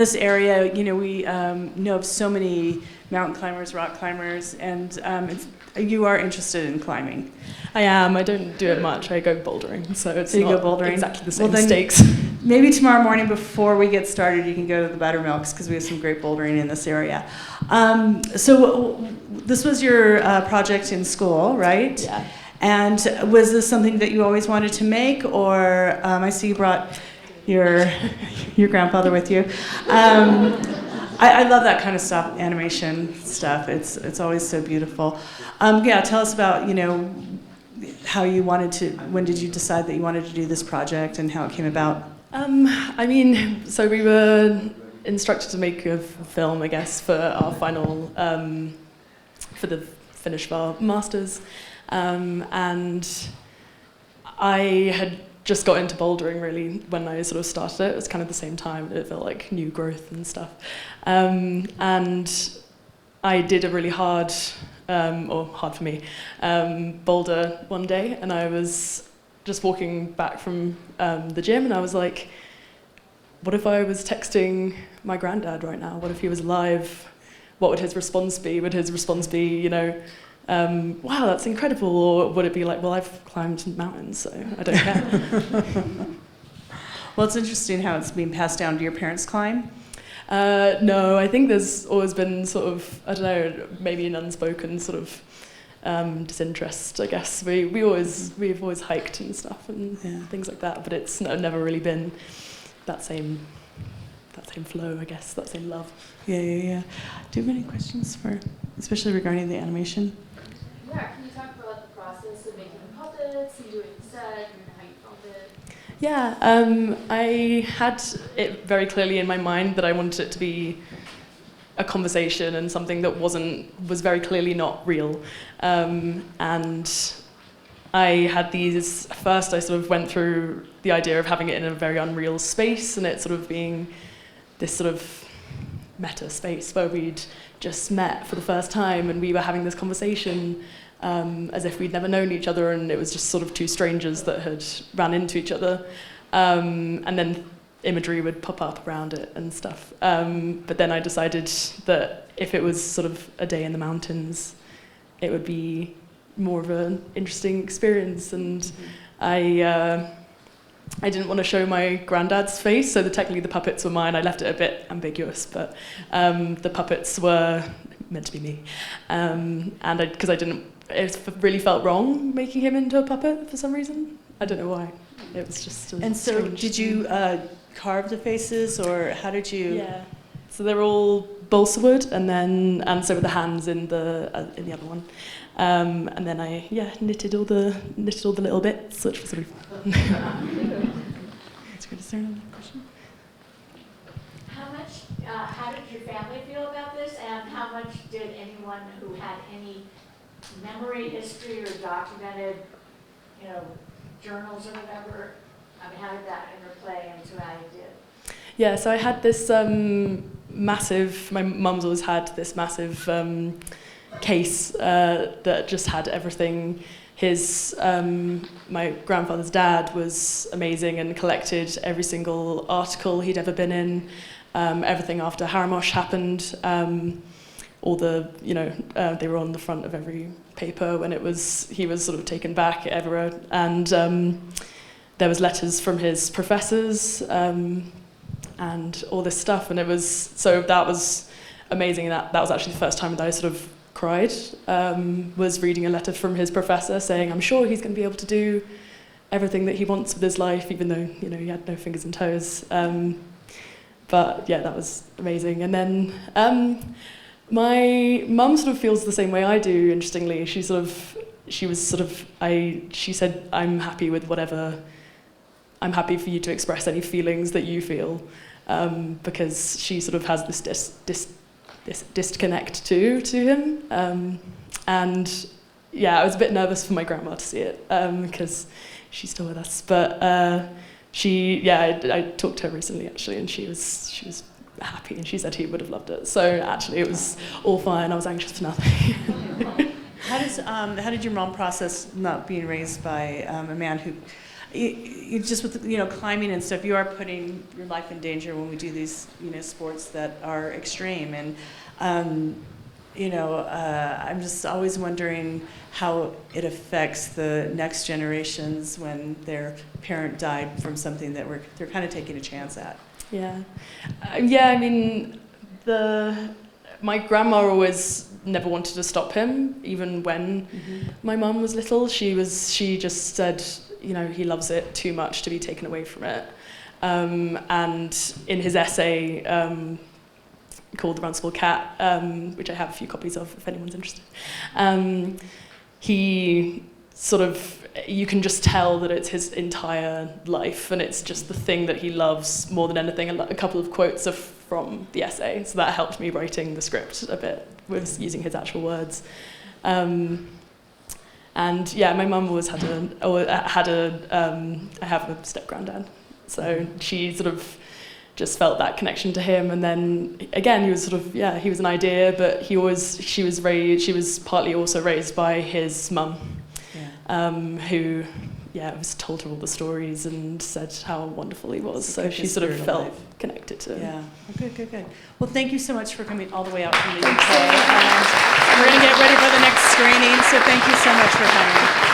This area, we know of so many mountain climbers, rock climbers, and you are interested in climbing. I am. I don't do it much. I go bouldering, so it's you not go bouldering? exactly the same then stakes. Maybe tomorrow morning before we get started, you can go to the Buttermilks because we have some great bouldering in this area. So this was your project in school, right? Yeah. And was this something that you always wanted to make, or I see you brought your grandfather with you. I love that kind of stuff, animation stuff. It's always so beautiful. Tell us about how you wanted to. When did you decide that you wanted to do this project, and how it came about? So we were instructed to make a film, I guess, for our final, for the finish of our masters, and I had just got into bouldering really when I sort of started it. It was kind of the same time. It felt like new growth and stuff. And I did a really hard for me, boulder one day, and I was just walking back from the gym, and I was like, what if I was texting my granddad right now? What if he was alive? What would his response be? Would his response be, wow, that's incredible? Or would it be like, well, I've climbed mountains, so I don't care? Well, it's interesting how it's being passed down. Do your parents climb? No, I think there's always been sort of, I don't know, maybe an unspoken sort of disinterest, I guess. We've always hiked and stuff and things like that, but it's never really been that same flow, I guess, that same love. Yeah. Do you have any questions especially regarding the animation? Yeah, can you talk about the process of making puppets and doing set and how you filmed it? Yeah, I had it very clearly in my mind that I wanted it to be a conversation and something that was very clearly not real. And I had these, first I sort of went through the idea of having it in a very unreal space and it sort of being this sort of meta space where we'd just met for the first time and we were having this conversation as if we'd never known each other, and it was just sort of two strangers that had ran into each other. And then imagery would pop up around it and stuff. But then I decided that if it was sort of a day in the mountains, it would be more of an interesting experience. And I didn't want to show my granddad's face, so technically the puppets were mine. I left it a bit ambiguous, but the puppets were meant to be me. Because it really felt wrong making him into a puppet for some reason. I don't know why. It was just And so strange. did you carve the faces, or how did you? Yeah. So they're all balsa wood, and so were the hands in the other one. And then I knitted all the little bits, which was really fun. That's good. Is there another question? How did your family feel about this, and how much did anyone who had any memory history or documented, journals or whatever, how did that interplay into how you did? Yeah, so I had this massive, my mum's always had this massive case that just had everything. My grandfather's dad was amazing and collected every single article he'd ever been in, everything after Haramosh happened, all the, they were on the front of every paper when he was sort of taken back everywhere, and there was letters from his professors, and all this stuff, and that was amazing. That was actually the first time that I sort of cried, was reading a letter from his professor saying, I'm sure he's going to be able to do everything that he wants with his life, even though, he had no fingers and toes. But yeah, that was amazing. And then my mum sort of feels the same way I do, interestingly. She said, I'm happy with whatever, I'm happy for you to express any feelings that you feel, because she sort of has this disconnect to him. And yeah, I was a bit nervous for my grandma to see it, because she's still with us. But I talked to her recently actually, and she was happy, and she said he would have loved it. So actually it was all fine. I was anxious for nothing. How did your mom process not being raised by a man who you just with climbing and stuff, you are putting your life in danger when we do these sports that are extreme. And I'm just always wondering how it affects the next generations when their parent died from something that they're kind of taking a chance at. Yeah, I mean, my grandma always never wanted to stop him, even when my mum was little. She just said, he loves it too much to be taken away from it. And in his essay called The Runcible Cat, which I have a few copies of if anyone's interested, he sort of, you can just tell that it's his entire life, and it's just the thing that he loves more than anything. A couple of quotes are from the essay, so that helped me writing the script a bit, with using his actual words. And yeah, my mum always I have a step-granddad, so she sort of just felt that connection to him. And then again, he was sort of, he was an idea, but she was partly also raised by his mum, who was told her all the stories and said how wonderful he was. So she sort of felt connected to him. Yeah. Oh, good. Well, thank you so much for coming all the way out from the UK. And we're going to get ready for the next screening, so thank you so much for coming.